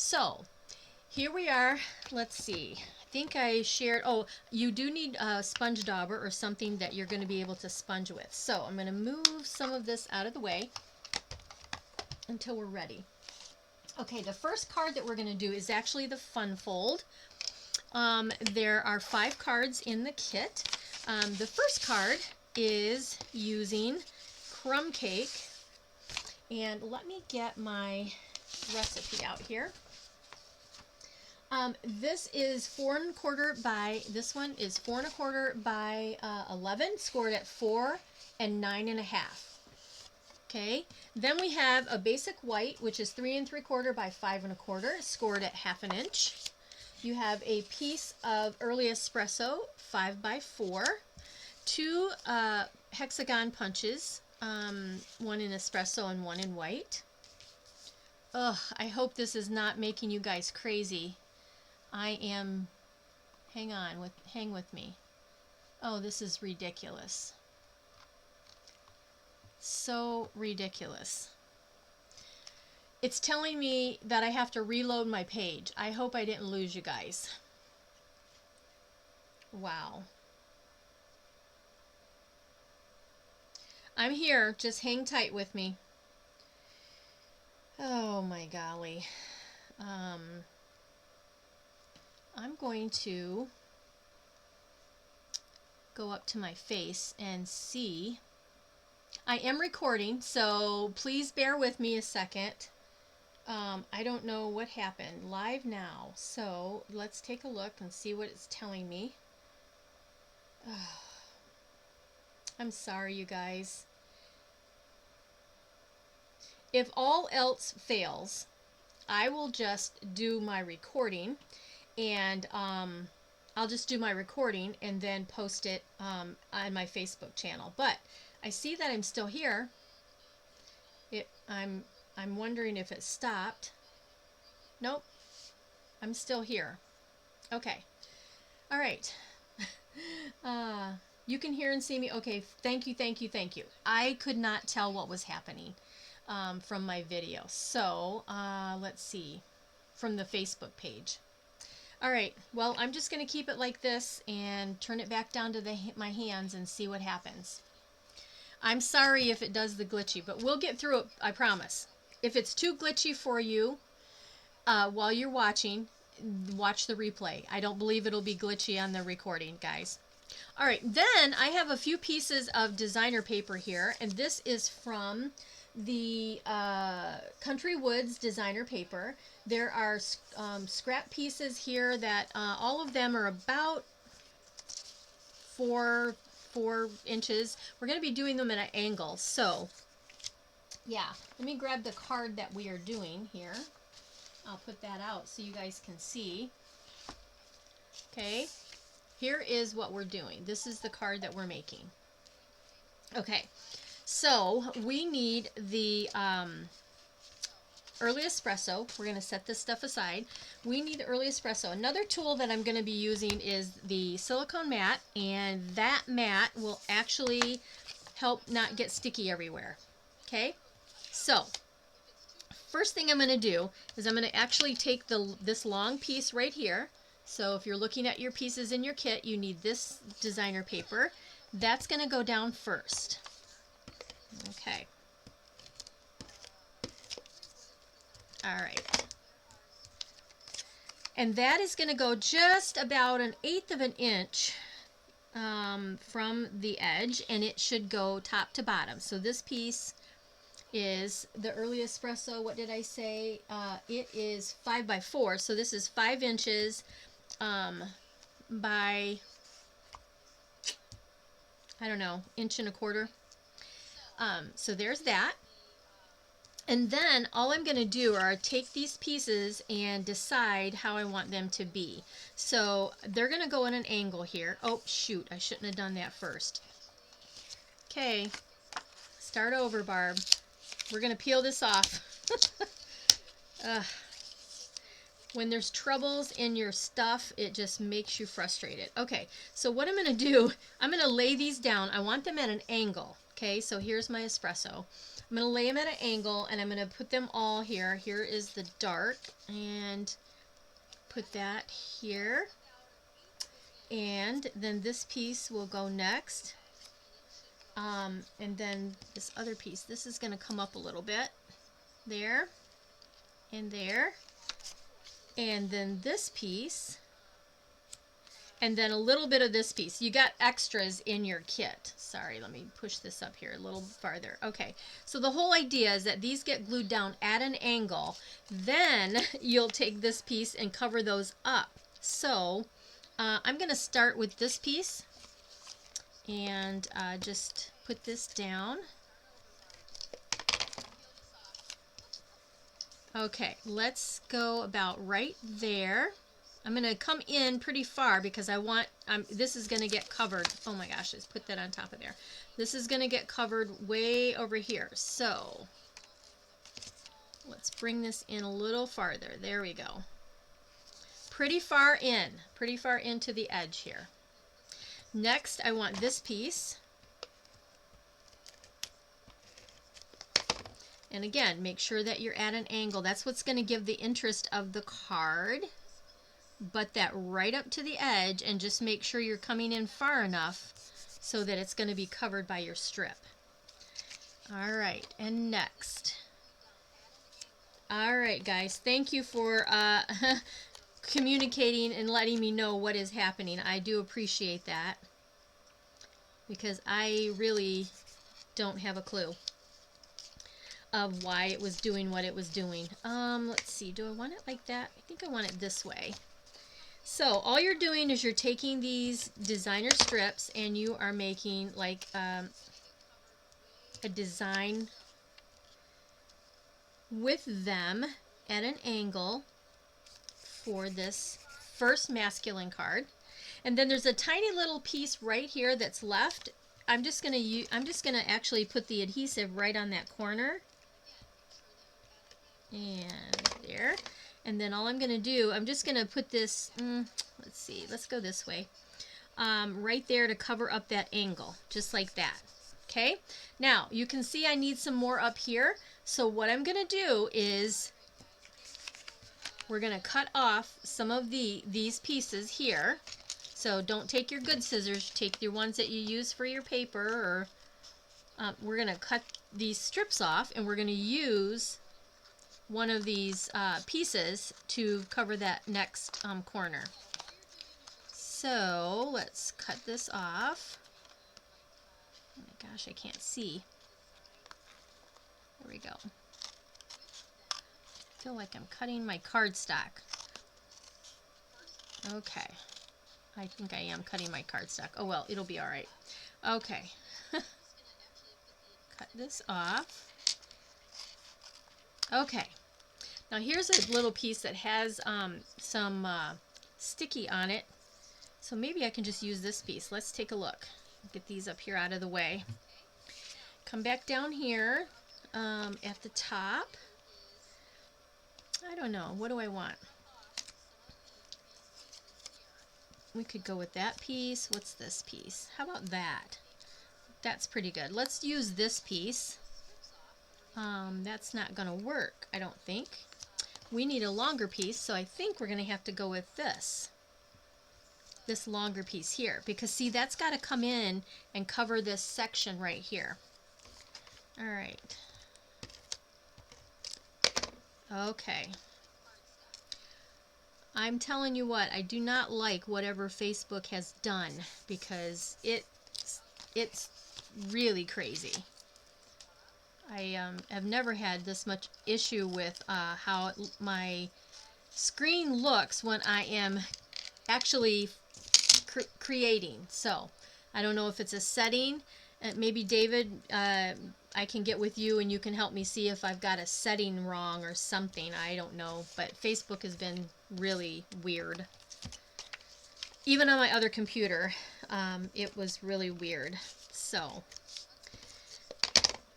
So here we are. Let's see. I think I shared, oh, you do need a sponge dauber or something that you're going to be able to sponge with. So I'm going to move some of this out of the way until we're ready. Okay, the first card that we're going to do is actually the fun fold. There are 5 cards in the kit. The first card is using crumb cake. And let me get my recipe out here. This is 4 1/4 by, this one is 4 1/4 by 11, scored at 4 and 9 1/2. Okay, then we have a basic white, which is 3 3/4 by 5 1/4, scored at 1/2 inch. You have a piece of early espresso, 5 by 4, 2 hexagon punches, one in espresso and one in white. Ugh, I hope this is not making you guys crazy. I am, hang with me. Oh, this is ridiculous. So ridiculous. It's telling me that I have to reload my page. I hope I didn't lose you guys. Wow. I'm here. Just hang tight with me. Oh my golly. I'm going to go up to my face and see. I am recording, so please bear with me a second. I don't know what happened. Live now. So let's take a look and see what it's telling me. I'm sorry, you guys. If all else fails, I will just do my recording, and I'll just do my recording and then post it on my Facebook channel. But I see that I'm still here. I'm wondering if it stopped. Nope, I'm still here. Okay, all right. You can hear and see me. Okay, thank you, thank you, thank you. I could not tell what was happening from my video. So let's see, from the Facebook page. All right, well, I'm just going to keep it like this and turn it back down to my hands and see what happens. I'm sorry if it does the glitchy, but we'll get through it, I promise. If it's too glitchy for you while you're watching, watch the replay. I don't believe it'll be glitchy on the recording, guys. All right, then I have a few pieces of designer paper here, and this is from the Country Woods designer paper. There are scrap pieces here that all of them are about 4 inches. We're going to be doing them at an angle. So yeah, let me grab the card that we are doing here. I'll put that out so you guys can see. Okay, here is what we're doing. This is the card that we're making. Okay, so we need the early espresso. We're going to set this stuff aside. We need the early espresso. Another tool that I'm going to be using is the silicone mat, and that mat will actually help not get sticky everywhere. Okay, so first thing I'm going to do is I'm going to actually take this long piece right here. So if you're looking at your pieces in your kit, you need this designer paper. That's going to go down first. Okay. All right. And that is going to go just about 1/8 of an inch from the edge, and it should go top to bottom. So this piece is the early espresso. What did I say? It is 5 by 4. So this is 5 inches by, I don't know, 1.25 inches. So there's that. And then all I'm going to do are take these pieces and decide how I want them to be. So they're going to go in an angle here. Oh, shoot, I shouldn't have done that first. Okay, start over, Barb. We're going to peel this off. When there's troubles in your stuff, it just makes you frustrated. Okay, so what I'm going to do, I'm going to lay these down. I want them at an angle. Okay, so here's my espresso. I'm going to lay them at an angle, and I'm going to put them all here. Here is the dark, and put that here. And then this piece will go next. And then this other piece, this is going to come up a little bit. There, and there. And then this piece. And then a little bit of this piece. You got extras in your kit. Sorry, let me push this up here a little farther. Okay, so the whole idea is that these get glued down at an angle. Then you'll take this piece and cover those up. So I'm going to start with this piece and just put this down. Okay, let's go about right there. I'm going to come in pretty far because I want, this is going to get covered. Oh my gosh, let's put that on top of there. This is going to get covered way over here. So let's bring this in a little farther. There we go. Pretty far into the edge here. Next, I want this piece. And again, make sure that you're at an angle. That's what's going to give the interest of the card. Butt that right up to the edge and just make sure you're coming in far enough so that it's going to be covered by your strip. All right, and next. All right, guys, thank you for communicating and letting me know what is happening. I do appreciate that because I really don't have a clue of why it was doing what it was doing. Let's see, do I want it like that? I think I want it this way. So all you're doing is you're taking these designer strips and you are making like a design with them at an angle for this first masculine card. And then there's a tiny little piece right here that's left. I'm just gonna actually put the adhesive right on that corner. And there. And then all I'm going to do, I'm just going to put this, let's see, let's go this way, right there to cover up that angle, just like that. Okay, now you can see I need some more up here. So what I'm going to do is we're going to cut off some of these pieces here. So don't take your good scissors, take your ones that you use for your paper, or we're going to cut these strips off and we're going to use one of these pieces to cover that next corner. So let's cut this off. Oh my gosh, I can't see. There we go. I feel like I'm cutting my cardstock. Okay. I think I am cutting my cardstock. Oh well, it'll be all right. Okay. Cut this off. Okay. Now here's a little piece that has some sticky on it. So maybe I can just use this piece. Let's take a look. Get these up here out of the way. Come back down here at the top. I don't know. What do I want? We could go with that piece. What's this piece? How about that? That's pretty good. Let's use this piece. That's not going to work, I don't think. We need a longer piece, so I think we're going to have to go with this longer piece here, because see, that's got to come in and cover this section right here. All right. Okay. I'm telling you what, I do not like whatever Facebook has done, because it's really crazy. I have never had this much issue with how my screen looks when I am actually creating. So I don't know if it's a setting. Maybe David, I can get with you and you can help me see if I've got a setting wrong or something. I don't know, but Facebook has been really weird. Even on my other computer, it was really weird. So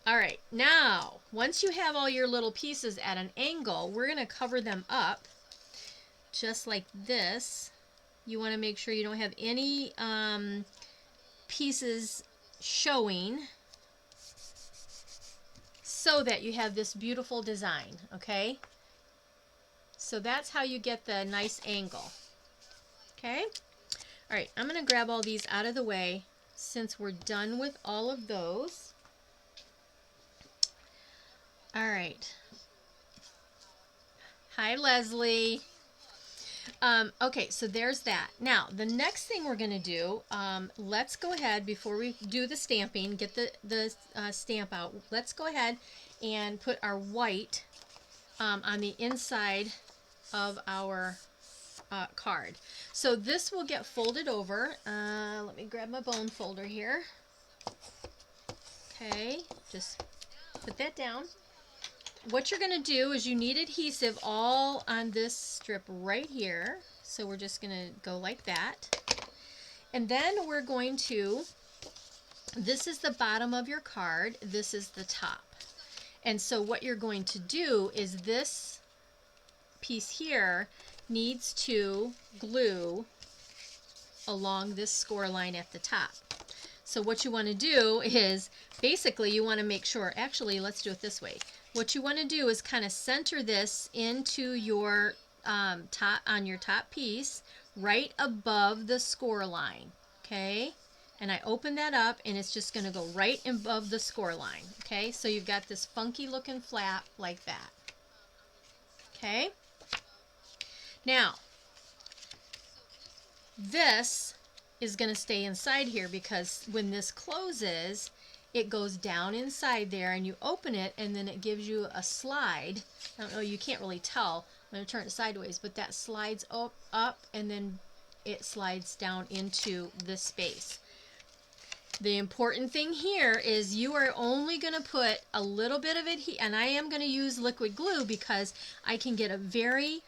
all right, now, once you have all your little pieces at an angle, we're going to cover them up just like this. You want to make sure you don't have any pieces showing. so that you have this beautiful design, okay? So that's how you get the nice angle, okay? All right, I'm going to grab all these out of the way since we're done with all of those. All right. Hi, Leslie. Okay, so there's that. Now, the next thing we're going to do, let's go ahead, before we do the stamping, get the stamp out, let's go ahead and put our white on the inside of our card. So this will get folded over. Let me grab my bone folder here. Okay, just put that down. What you're going to do is you need adhesive all on this strip right here. So we're just going to go like that. And then we're going to, this is the bottom of your card, this is the top. And so what you're going to do is this piece here needs to glue along this score line at the top. So what you want to do is, basically you want to make sure, actually let's do it this way. What you want to do is kind of center this into your top, on your top piece, right above the score line, okay? And I open that up and it's just going to go right above the score line, okay? So you've got this funky looking flap like that, okay? Now, this is going to stay inside here because when this closes, it goes down inside there and you open it and then it gives you a slide. I don't know, you can't really tell. I'm going to turn it sideways, but that slides up and then it slides down into this space. The important thing here is you are only going to put a little bit of it, and I am going to use liquid glue because I can get a very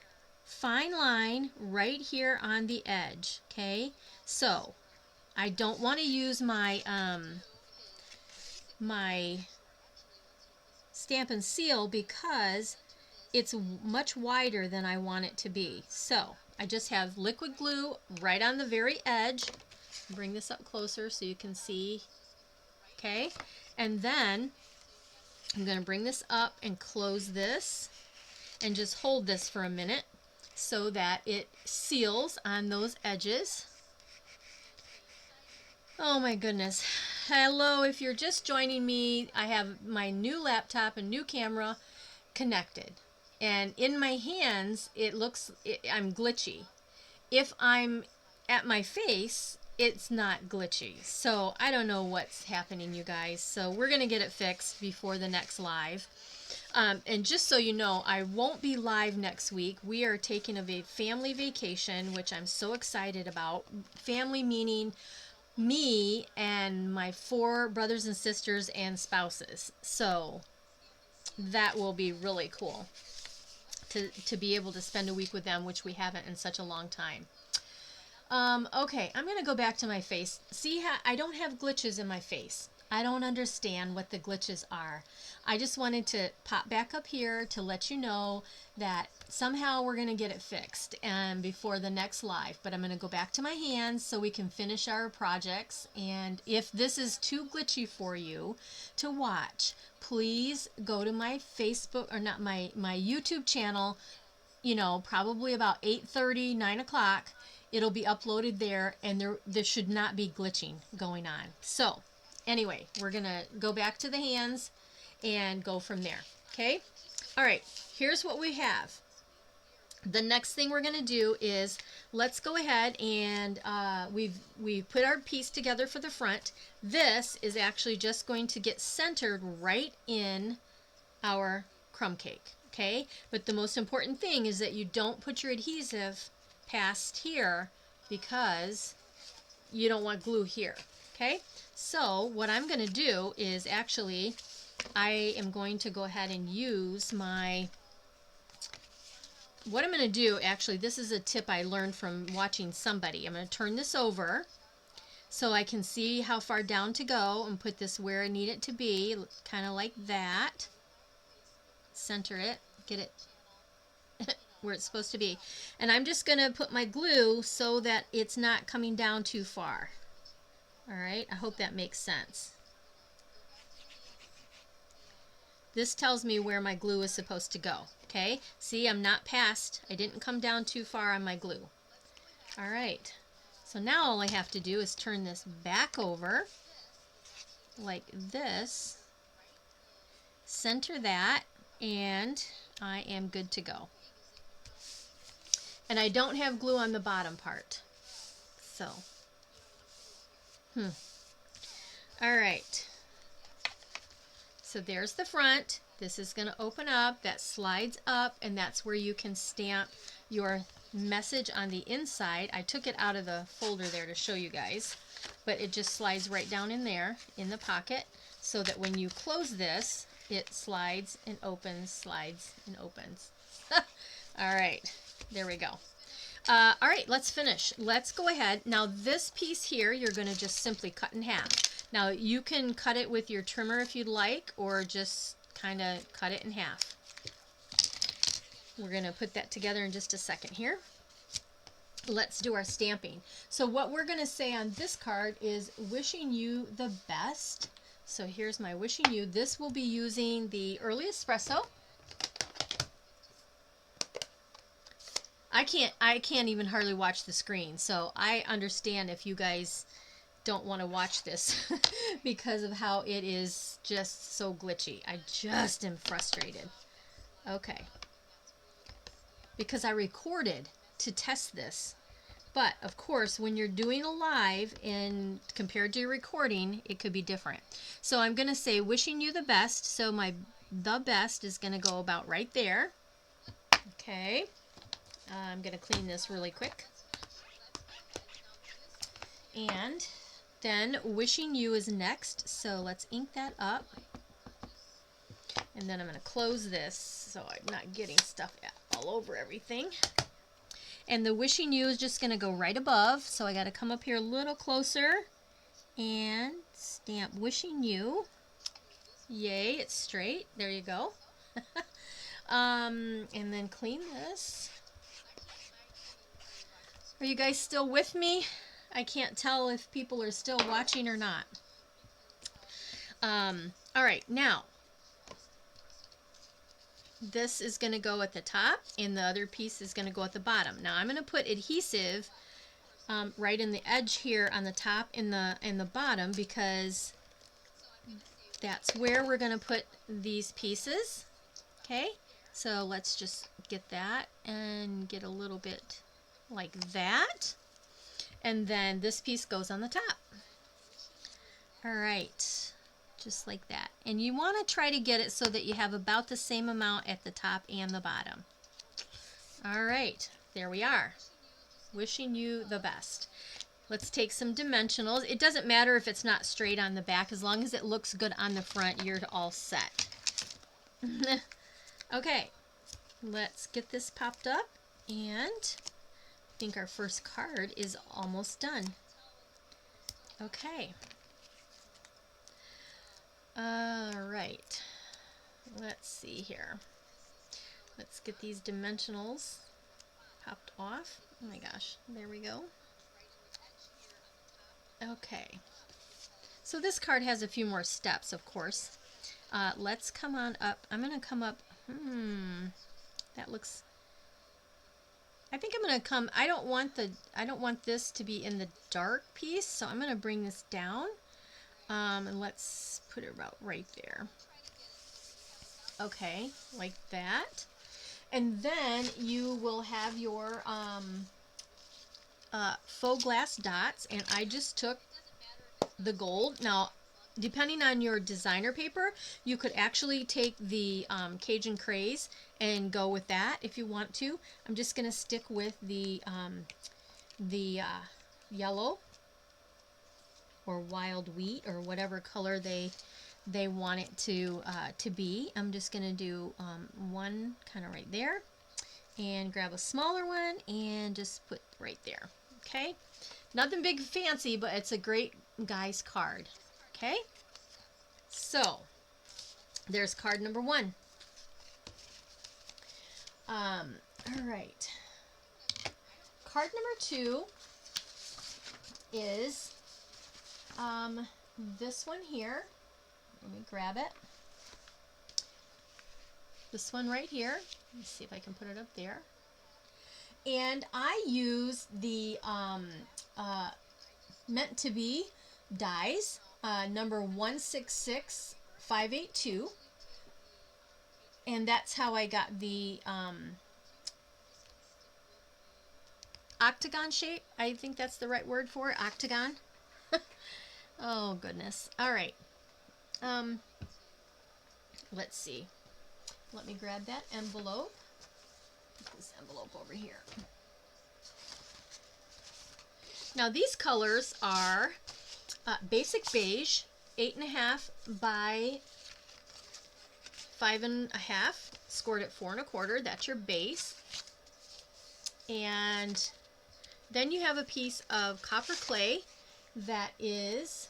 fine line right here on the edge, okay? So I don't want to use my my stamp and seal because it's much wider than I want it to be. So I just have liquid glue right on the very edge. Bring this up closer so you can see, okay? And then I'm going to bring this up and close this and just hold this for a minute so that it seals on those edges. Oh my goodness. Hello, if you're just joining me, I have my new laptop and new camera connected. And in my hands, I'm glitchy. If I'm at my face, it's not glitchy. So I don't know what's happening, you guys. So we're going to get it fixed before the next live. And just so you know, I won't be live next week. We are taking a family vacation, which I'm so excited about. Family meaning me and my 4 brothers and sisters and spouses. So that will be really cool to be able to spend a week with them, which we haven't in such a long time. Okay, I'm going to go back to my face. See how I don't have glitches in my face. I don't understand what the glitches are. I just wanted to pop back up here to let you know that somehow we're going to get it fixed and before the next live. But I'm going to go back to my hands so we can finish our projects. And if this is too glitchy for you to watch, please go to my Facebook, or not, my YouTube channel, you know, probably about 8:30, 9 o'clock. It'll be uploaded there, and there should not be glitching going on. So anyway, we're going to go back to the hands and go from there, okay? All right, here's what we have. The next thing we're going to do is, let's go ahead and we've put our piece together for the front. This is actually just going to get centered right in our crumb cake, okay? But the most important thing is that you don't put your adhesive past here because you don't want glue here, okay? So what I'm going to do is actually, I am going to go ahead and use my, what I'm going to do, actually, this is a tip I learned from watching somebody. I'm going to turn this over so I can see how far down to go and put this where I need it to be, kind of like that. Center it, get it where it's supposed to be. And I'm just going to put my glue so that it's not coming down too far. All right, I hope that makes sense. this tells me where my glue is supposed to go. Okay, see, I'm not past, I didn't come down too far on my glue. All right, so now all I have to do is turn this back over like this, center that, and I am good to go. And I don't have glue on the bottom part. So, all right. So there's the front. This is going to open up. That slides up, and that's where you can stamp your message on the inside. I took it out of the folder there to show you guys, but it just slides right down in there in the pocket, so that when you close this, it slides and opens, slides and opens. All right, there we go. All right, let's finish. Let's go ahead. Now this piece here, you're going to just simply cut in half. Now you can cut it with your trimmer if you'd like, or just kind of cut it in half. We're going to put that together in just a second here. Let's do our stamping. So what we're going to say on this card is wishing you the best. So here's my wishing you. This will be using the early espresso. I can't even hardly watch the screen, so I understand if you guys don't want to watch this because of how it is just so glitchy. I just am frustrated. Okay. Because I recorded to test this. But, of course, when you're doing a live and compared to your recording, it could be different. So I'm going to say wishing you the best. So the best is going to go about right there. Okay. I'm going to clean this really quick. And then wishing you is next. So let's ink that up. And then I'm going to close this so I'm not getting stuff all over everything. And the wishing you is just going to go right above. So I got to come up here a little closer and stamp wishing you. Yay, it's straight. There you go. And then clean this. Are you guys still with me? I can't tell if people are still watching or not. All right, now this is going to go at the top, and the other piece is going to go at the bottom. Now I'm going to put adhesive right in the edge here on the top and the bottom, because that's where we're going to put these pieces. Okay, so let's just get that and get a little bit like that, and then this piece goes on the top. All right, just like that. And you want to try to get it so that you have about the same amount at the top and the bottom. All right, there we are. Wishing you the best. Let's take some dimensionals. It doesn't matter if it's not straight on the back, as long as it looks good on the front, you're all set. Okay, let's get this popped up, and I think our first card is almost done. Okay. All right. Let's see here. Let's get these dimensionals popped off. Oh my gosh, there we go. Okay. So this card has a few more steps, of course. Let's come on up. I'm going to come up. That looks... I think I'm going to come... I don't want this to be in the dark piece, so I'm going to bring this down. And let's put it about right there. Okay, like that. And then you will have your faux glass dots, and I just took the gold. Now, depending on your designer paper, you could actually take the Cajun Craze and go with that if you want to. I'm just going to stick with the yellow or wild wheat or whatever color they want it to be. I'm just going to do one kind of right there, and grab a smaller one and just put right there. Okay, nothing big fancy, but it's a great guy's card. Okay, so there's card number one. All right, card number two is this one here. Let me grab it. this one right here. Let's see if I can put it up there. And I use the Meant to Be dies, number 166582. And that's how I got the octagon shape. I think that's the right word for it, octagon. Oh, goodness. All right. Let's see. Let me grab that envelope. Put this envelope over here. Now these colors are basic beige, 8.5 by 5.5, scored at 4 1/4. That's your base. And then you have a piece of copper clay that is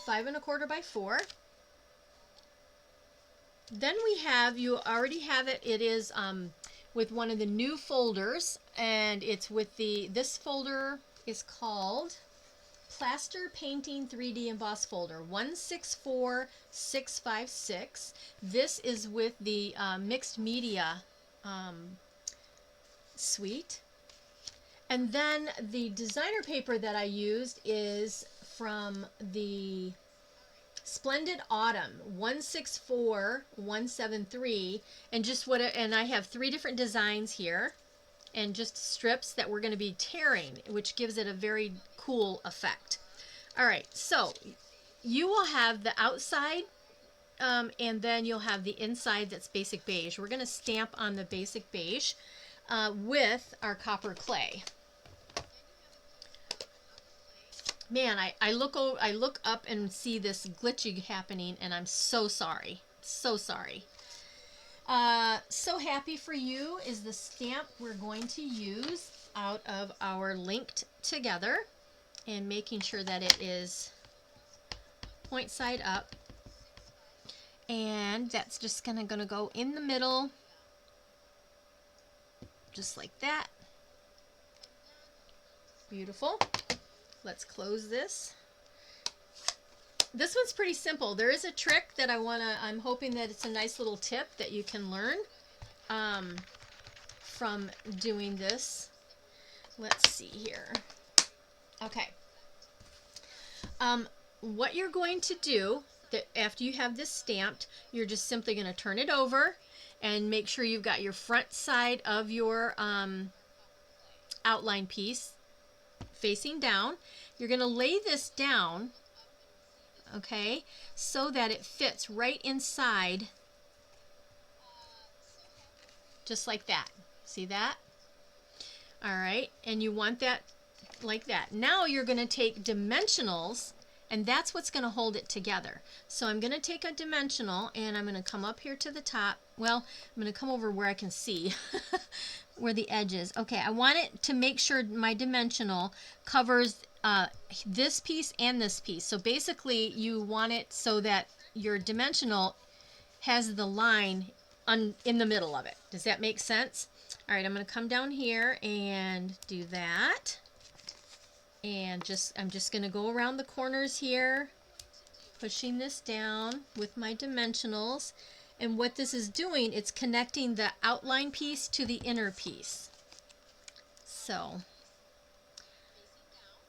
5 1/4 by 4. Then we have, you already have it, it is with one of the new folders, and it's with this folder is called Plaster Painting 3D Emboss Folder 164656. This is with the mixed media suite. And then the designer paper that I used is from the Splendid Autumn 164173, and and I have 3 different designs here, and just strips that we're going to be tearing, which gives it a very cool effect. All right, so you will have the outside, and then you'll have the inside that's basic beige. We're going to stamp on the basic beige with our copper clay. Man, I look up and see this glitching happening, and I'm so sorry. So sorry. So Happy For You is the stamp we're going to use out of our Linked Together, and making sure that it is point side up. And that's just gonna go in the middle, just like that. Beautiful. Let's close this. This one's pretty simple. There is a trick that I'm hoping that it's a nice little tip that you can learn from doing this. Let's see here. Okay. What you're going to do, after you have this stamped, you're just simply going to turn it over and make sure you've got your front side of your outline piece facing down. You're going to lay this down, okay, so that it fits right inside, just like that. See that? All right, and you want that like that. Now you're going to take dimensionals, and that's what's going to hold it together. So I'm going to take a dimensional, and I'm going to come up here to the top. Well, I'm going to come over where I can see where the edge is. Okay, I want it to make sure my dimensional covers this piece and this piece. So basically you want it so that your dimensional has the line in the middle of it. Does that make sense? All right, I'm going to come down here and do that. And I'm just going to go around the corners here, pushing this down with my dimensionals. And what this is doing, it's connecting the outline piece to the inner piece. So,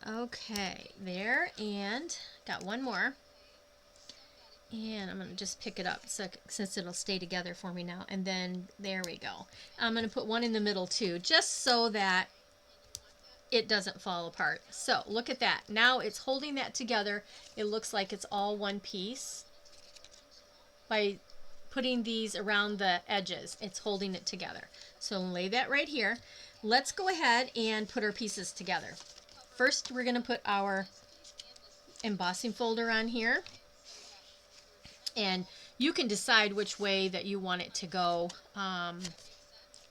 okay, there, and got one more. And I'm going to just pick it up since it'll stay together for me now. And then there we go. I'm going to put one in the middle too, just so that it doesn't fall apart. So look at that. Now it's holding that together. It looks like it's all one piece. By putting these around the edges, it's holding it together. So lay that right here. Let's go ahead and put our pieces together. First, we're going to put our embossing folder on here. And you can decide which way that you want it to go. I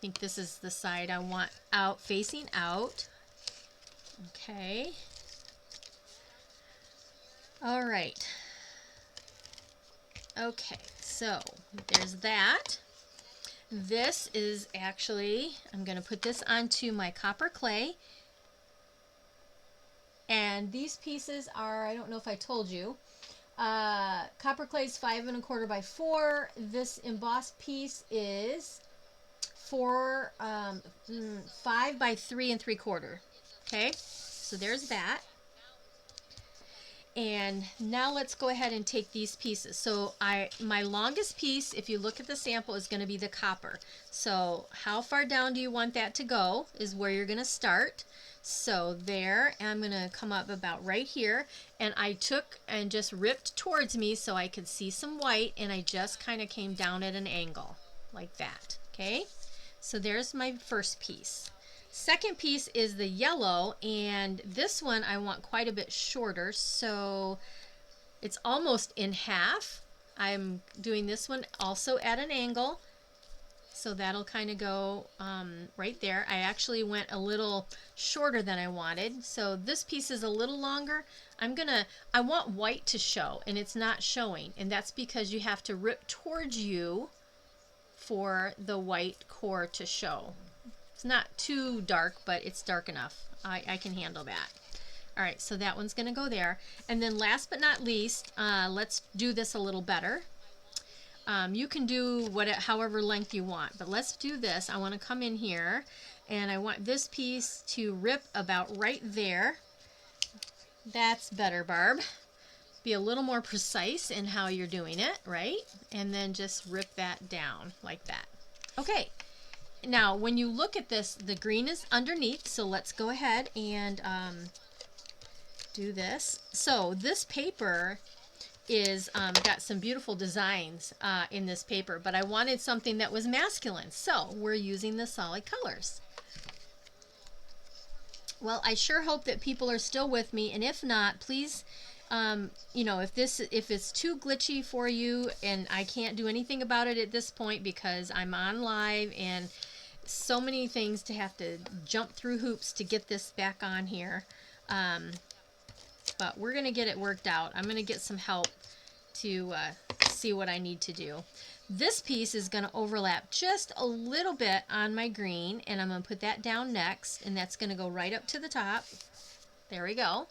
think this is the side I want facing out. Okay. All right. Okay, so there's that. This is actually, I'm going to put this onto my copper clay. And these pieces are, I don't know if I told you, Copper clay is 5 1/4 by 4. This embossed piece is 5 by 3 3/4. Okay, so there's that. And now let's go ahead and take these pieces. So my longest piece, if you look at the sample, is going to be the copper. So how far down do you want that to go is where you're going to start. So there, and I'm going to come up about right here, and I took and just ripped towards me so I could see some white, and I just kind of came down at an angle like that. Okay, so there's my first piece. Second piece is the yellow, and this one I want quite a bit shorter, so it's almost in half. I'm doing this one also at an angle, so that'll kind of go right there. I actually went a little shorter than I wanted, so this piece is a little longer. I want white to show, and it's not showing, and that's because you have to rip towards you for the white core to show. It's not too dark, but it's dark enough. I can handle that. All right, so that one's going to go there. And then last but not least, let's do this a little better. You can do however length you want, but let's do this. I want to come in here, and I want this piece to rip about right there. That's better, Barb. Be a little more precise in how you're doing it, right? And then just rip that down like that. Okay. Now, when you look at this, the green is underneath, so let's go ahead and do this. So this paper is got some beautiful designs in this paper, but I wanted something that was masculine, so we're using the solid colors. Well, I sure hope that people are still with me, and if not, please, you know, if it's too glitchy for you and I can't do anything about it at this point because I'm on live and so many things to have to jump through hoops to get this back on here, but we're gonna get it worked out. I'm gonna get some help to see what I need to do. This piece is gonna overlap just a little bit on my green, and I'm gonna put that down next, and that's gonna go right up to the top. There we go.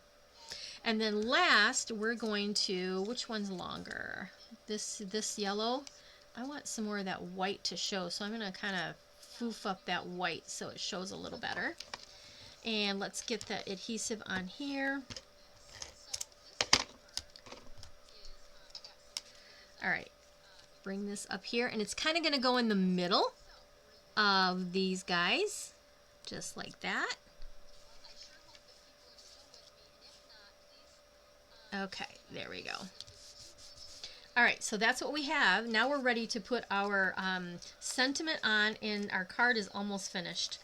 And then last we're going to, which one's longer? This yellow. I want some more of that white to show, so I'm gonna kind of foof up that white so it shows a little better. And let's get the adhesive on here. All right, bring this up here, and it's kind of going to go in the middle of these guys, just like that. Okay, there we go. All right, so that's what we have. Now we're ready to put our sentiment on, and our card is almost finished.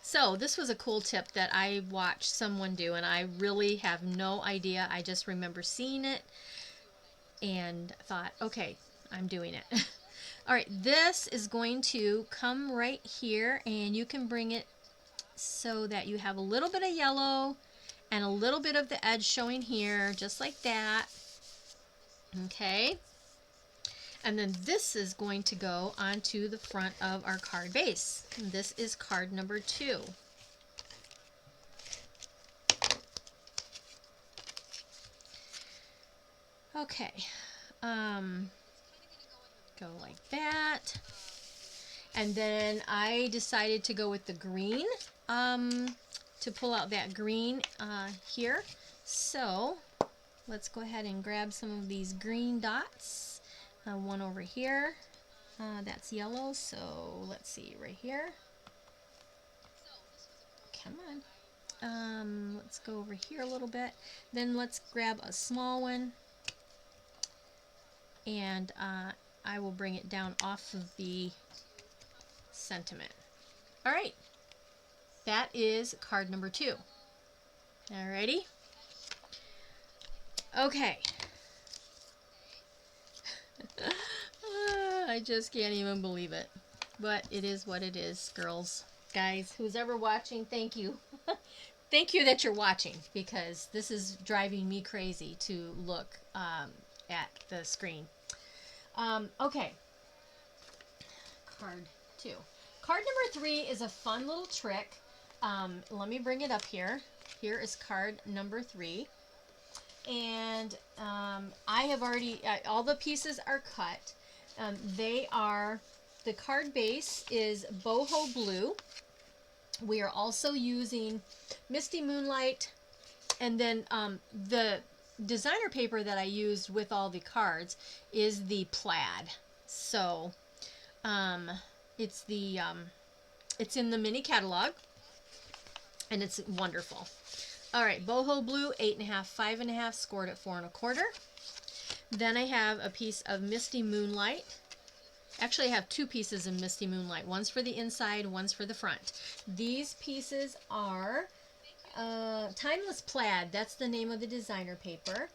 So this was a cool tip that I watched someone do, and I really have no idea. I just remember seeing it and thought, okay, I'm doing it. All right, this is going to come right here, and you can bring it so that you have a little bit of yellow and a little bit of the edge showing here, just like that. Okay, and then this is going to go onto the front of our card base. And this is card number 2. Okay, go like that. And then I decided to go with the green, to pull out that green here. So let's go ahead and grab some of these green dots. One over here, that's yellow, so let's see, right here. Come on. Let's go over here a little bit. Then let's grab a small one, and I will bring it down off of the sentiment. All right, that is card number 2. Alrighty. Okay. I just can't even believe it, but it is what it is, girls, guys, who's ever watching. Thank you. Thank you that you're watching, because this is driving me crazy to look at the screen. Okay, card 2. Card number 3 is a fun little trick. Let me bring it up here. Here is card number 3. and I have already, all the pieces are cut. The card base is boho blue. We are also using Misty Moonlight, and then the designer paper that I used with all the cards is the plaid. So it's in the mini catalog, and it's wonderful. All right, boho blue, 8.5, 5.5, scored at 4 1/4. Then I have a piece of Misty Moonlight. Actually, I have two pieces of Misty Moonlight. One's for the inside, one's for the front. These pieces are Timeless Plaid. That's the name of the designer paper.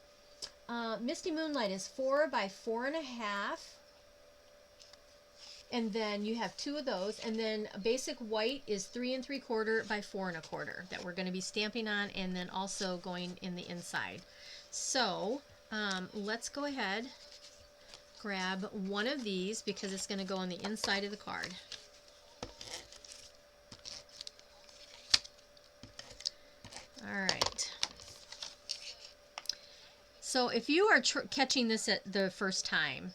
Misty Moonlight is 4 by 4.5. And then you have two of those. And then Basic White is 3 3/4 by 4 1/4 that we're going to be stamping on, and then also going in the inside. So let's go ahead, grab one of these because it's going to go on the inside of the card. All right. So if you are catching this at the first time,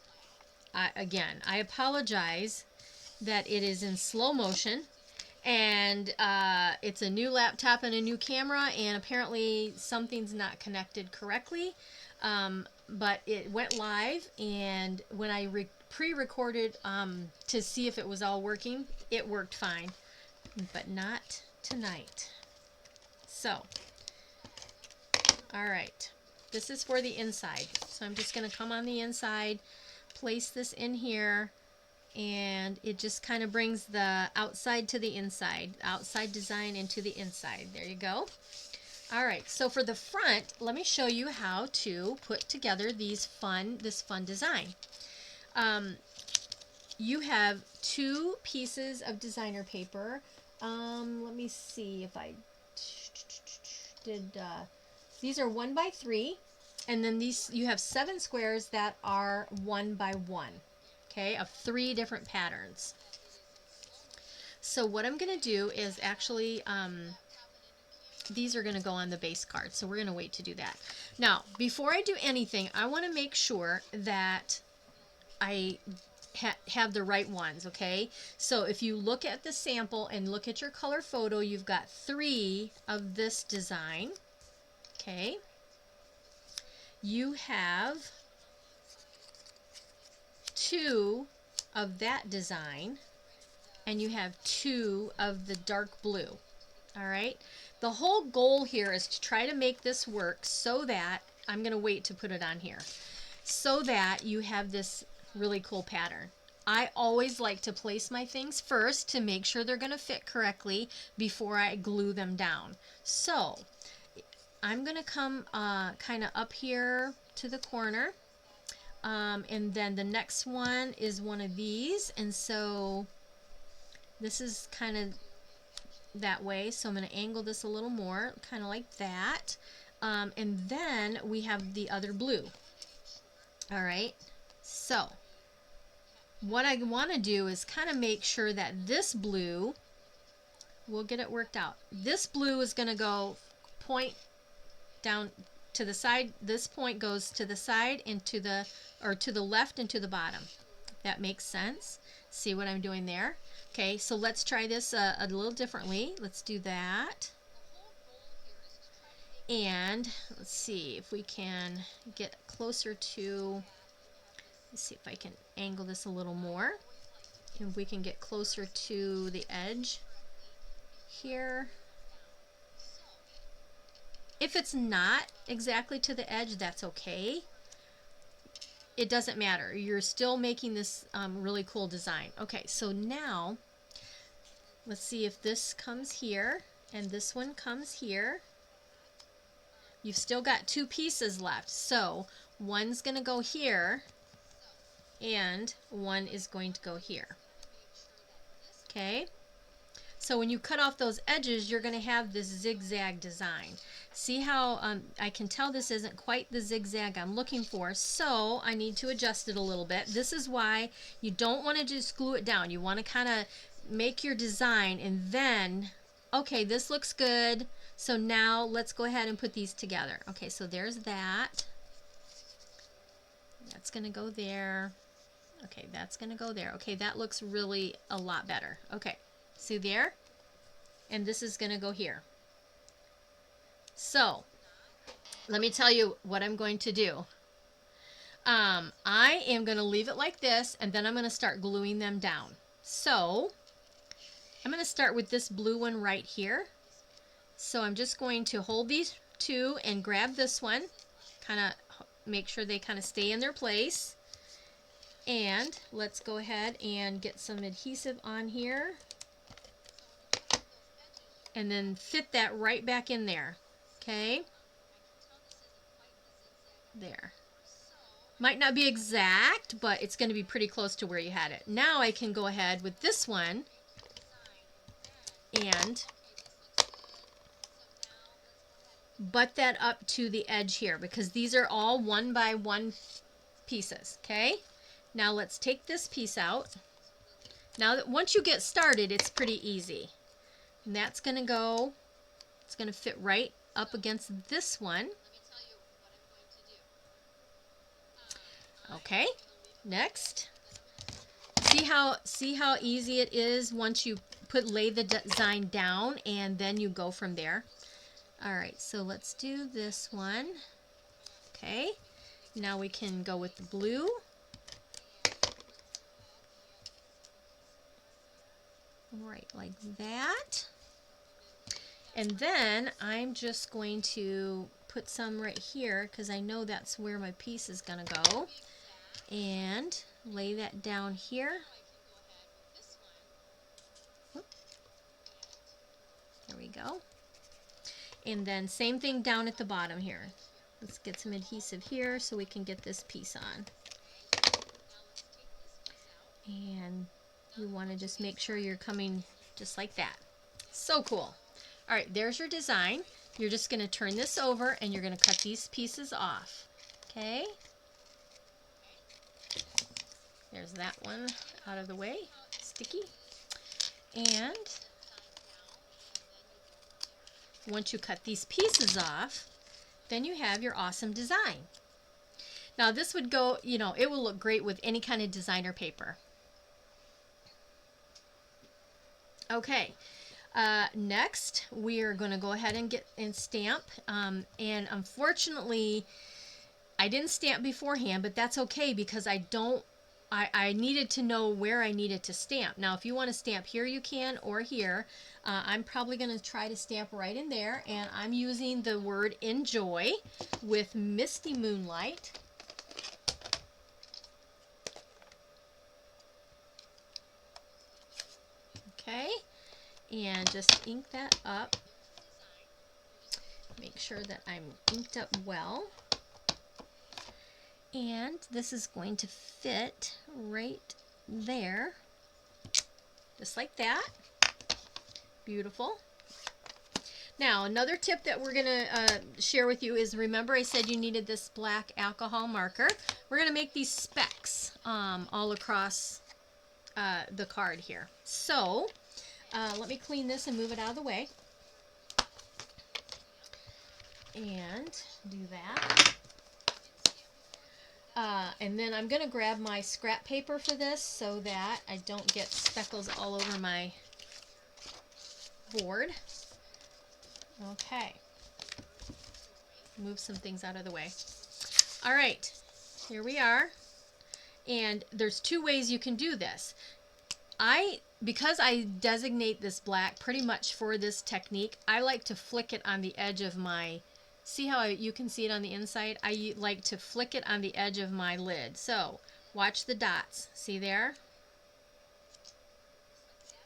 again, I apologize that it is in slow motion, and it's a new laptop and a new camera, and apparently something's not connected correctly, but it went live, and when I pre-recorded to see if it was all working, it worked fine, but not tonight. So, all right, this is for the inside, so I'm just going to come on the inside, place this in here, and it just kind of brings the outside to the inside, outside design into the inside. There you go. All right, so for the front, let me show you how to put together this fun design. You have two pieces of designer paper. Let me see if I did. These are 1 by 3. And then these, you have 7 squares that are 1 by 1, okay, of 3 different patterns. So what I'm going to do is actually, these are going to go on the base card, so we're going to wait to do that. Now, before I do anything, I want to make sure that I have the right ones, okay? So if you look at the sample and look at your color photo, you've got 3 of this design, okay? You have 2 of that design, and you have 2 of the dark blue. All right, the whole goal here is to try to make this work so that, I'm going to wait to put it on here, so that you have this really cool pattern. I always like to place my things first to make sure they're going to fit correctly before I glue them down. So I'm going to come kind of up here to the corner, and then the next one is one of these, and so this is kind of that way, so I'm going to angle this a little more, kind of like that, and then we have the other blue. All right, so what I want to do is kind of make sure that this blue, we'll get it worked out. This blue is going to go point down to the side. This point goes to the side and to the left and to the bottom. That makes sense. See what I'm doing there? Okay, so let's try this a little differently. Let's do that. And let's see if we can get closer to, let's see if I can angle this a little more. If we can get closer to the edge here. If it's not exactly to the edge, that's okay. It doesn't matter. You're still making this really cool design. Okay, so now let's see if this comes here and this one comes here. You've still got 2 pieces left. So one's going to go here and one is going to go here. Okay? So when you cut off those edges, you're going to have this zigzag design. See how I can tell this isn't quite the zigzag I'm looking for, so I need to adjust it a little bit. This is why you don't want to just glue it down. You want to kind of make your design and then okay, this looks good. So now let's go ahead and put these together. Okay, so there's that. That's going to go there. Okay, that's going to go there. Okay, that looks really a lot better. Okay, see there? And this is going to go here. So, let me tell you what I'm going to do. I am going to leave it like this, and then I'm going to start gluing them down. So, I'm going to start with this blue one right here. So I'm just going to hold these two and grab this one, kind of make sure they kind of stay in their place. And let's go ahead and get some adhesive on here. And then fit that right back in there. Okay? There. Might not be exact, but it's going to be pretty close to where you had it. Now I can go ahead with this one and butt that up to the edge here, because these are all 1 by 1 pieces. Okay? Now let's take this piece out. Now that once you get started, it's pretty easy. And that's going to go, it's going to fit right up against this one. Okay, next. See how easy it is once you lay the design down and then you go from there. All right, so let's do this one. Okay, now we can go with the blue. Right, like that. And then I'm just going to put some right here because I know that's where my piece is going to go. And lay that down here. There we go. And then same thing down at the bottom here. Let's get some adhesive here so we can get this piece on. And you want to just make sure you're coming just like that. So cool. All right, there's your design. You're just going to turn this over and you're going to cut these pieces off. Okay? There's that one out of the way, sticky. And once you cut these pieces off, then you have your awesome design. Now this would go, you know, it will look great with any kind of designer paper. Okay, next we are going to go ahead and get and stamp. And unfortunately, I didn't stamp beforehand, but that's okay because I needed to know where I needed to stamp. Now, if you want to stamp here, you can, or here. I'm probably going to try to stamp right in there, and I'm using the word enjoy with Misty Moonlight. Okay, and just ink that up. Make sure that I'm inked up well. And this is going to fit right there, just like that. Beautiful. Now, another tip that we're going to share with you is, remember I said you needed this black alcohol marker. We're going to make these specks all across the card here. So, let me clean this and move it out of the way. And do that. And then I'm going to grab my scrap paper for this so that I don't get speckles all over my board. Okay. Move some things out of the way. All right, here we are. And there's two ways you can do this. Because I designate this black pretty much for this technique, I like to flick it on the edge of my, see how you can see it on the inside? I like to flick it on the edge of my lid. So watch the dots. See there?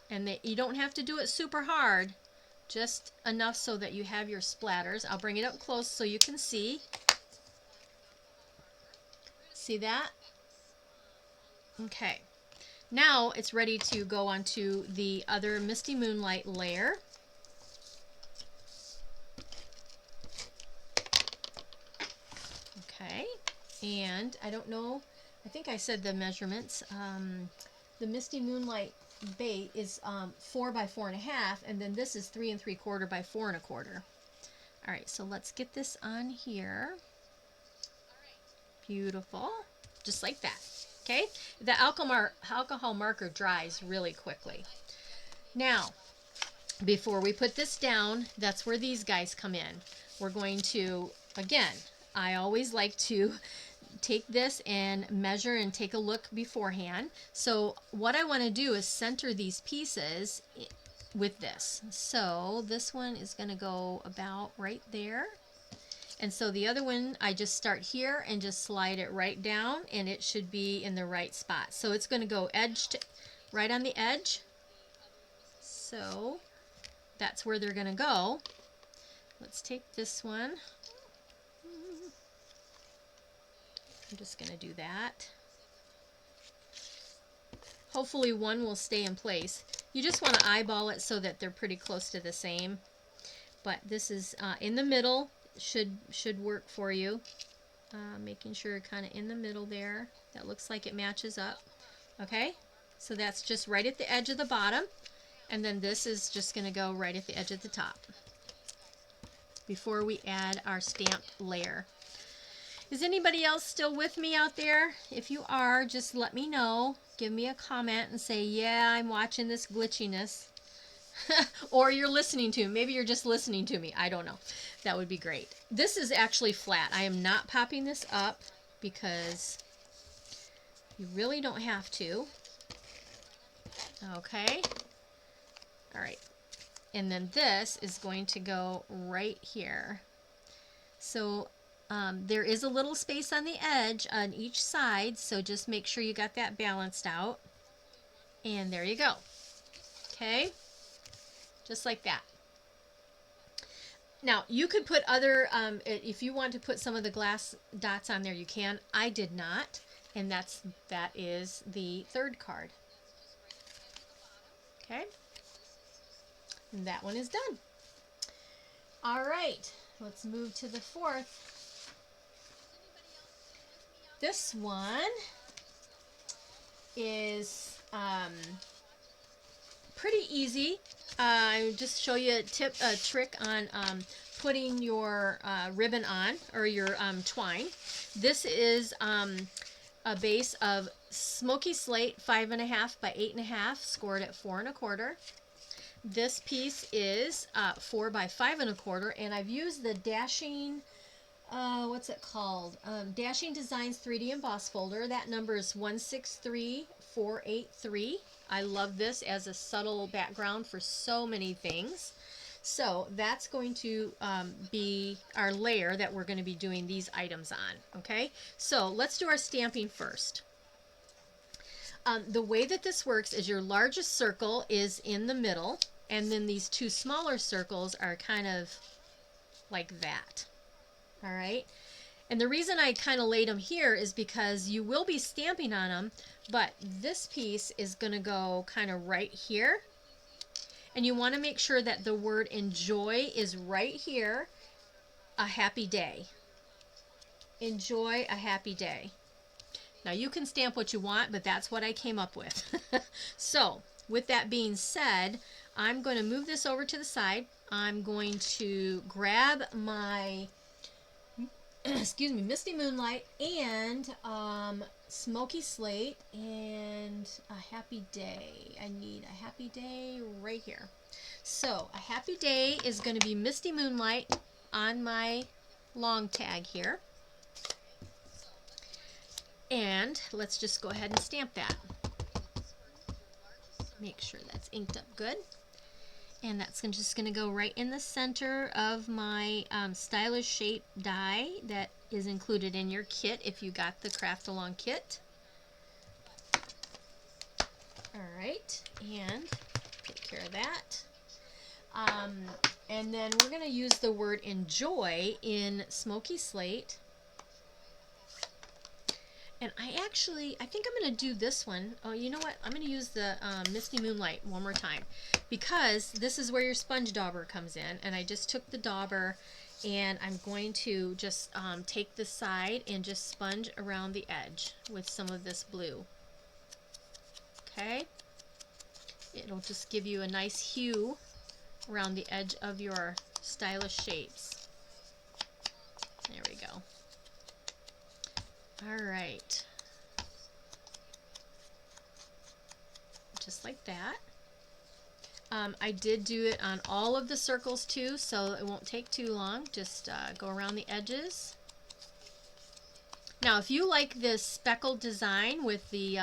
And you don't have to do it super hard, just enough so that you have your splatters. I'll bring it up close so you can see. See that? Okay. Now it's ready to go onto the other Misty Moonlight layer. Okay, and I don't know, I think I said the measurements. The Misty Moonlight base is 4 by 4.5, and then this is 3 3/4 by 4 1/4. All right, so let's get this on here. Beautiful, just like that. Okay, the alcohol marker dries really quickly. Now, before we put this down, that's where these guys come in. We're going to, again, I always like to take this and measure and take a look beforehand. So what I want to do is center these pieces with this. So this one is going to go about right there. And so the other one, I just start here and just slide it right down, and it should be in the right spot. So it's going to go edge to, right on the edge. So that's where they're going to go. Let's take this one. I'm just going to do that. Hopefully one will stay in place. You just want to eyeball it so that they're pretty close to the same. But this is in the middle. Should work for you. Making sure kind of in the middle there. That looks like it matches up. Okay, so that's just right at the edge of the bottom, and then this is just going to go right at the edge of the top before we add our stamp layer. Is anybody else still with me out there? If you are, just let me know. Give me a comment and say, yeah, I'm watching this glitchiness. Or you're listening to me. Maybe you're just listening to me. I don't know. That would be great. This is actually flat. I am not popping this up because you really don't have to. Okay. All right. And then this is going to go right here. So there is a little space on the edge on each side, so just make sure you got that balanced out. And there you go. Okay. Just like that. Now, you could put other, if you want to put some of the glass dots on there, you can. I did not, and that is the third card. Okay, and that one is done. All right, let's move to the fourth. This one is pretty easy. I'll just show you a trick on putting your ribbon on, or your twine. This is a base of smoky slate 5.5 by 8.5, scored at 4 1/4. This piece is 4 by 5 1/4, and I've used the Dashing, what's it called? Dashing Designs 3D Emboss folder. That number is 163483. I love this as a subtle background for so many things. So that's going to be our layer that we're going to be doing these items on. Okay, so let's do our stamping first. The way that this works is your largest circle is in the middle, and then these two smaller circles are kind of like that. All right. And the reason I kind of laid them here is because you will be stamping on them, but this piece is going to go kind of right here. And you want to make sure that the word enjoy is right here. A happy day. Enjoy a happy day. Now you can stamp what you want, but that's what I came up with. So with that being said, I'm going to move this over to the side. I'm going to grab my excuse me, Misty Moonlight and Smoky Slate and a happy day. I need a happy day right here. So a happy day is going to be Misty Moonlight on my long tag here. And let's just go ahead and stamp that. Make sure that's inked up good. And that's just going to go right in the center of my stylish shape die that is included in your kit if you got the Craft Along kit. All right, and take care of that. And then we're going to use the word enjoy in Smoky Slate. And I think I'm going to do this one. Oh, you know what? I'm going to use the Misty Moonlight one more time, because this is where your sponge dauber comes in. And I just took the dauber, and I'm going to just take the side and just sponge around the edge with some of this blue. Okay? It'll just give you a nice hue around the edge of your stylish shapes. There we go. All right. Just like that. I did do it on all of the circles too, so it won't take too long. Just go around the edges. Now, if you like this speckled design with the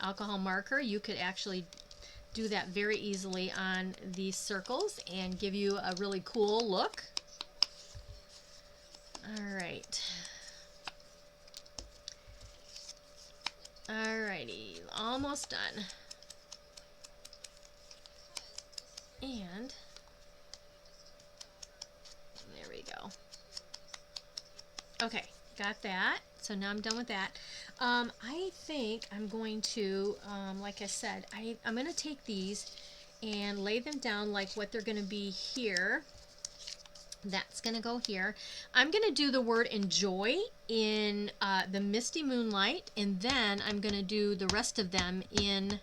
alcohol marker, you could actually do that very easily on these circles and give you a really cool look. All right. Alrighty, almost done. And there we go. Okay, got that. So now I'm done with that. I think I'm going to, like I said, I'm going to take these and lay them down like what they're going to be here. That's going to go here. I'm going to do the word enjoy in the misty moonlight, and then I'm going to do the rest of them in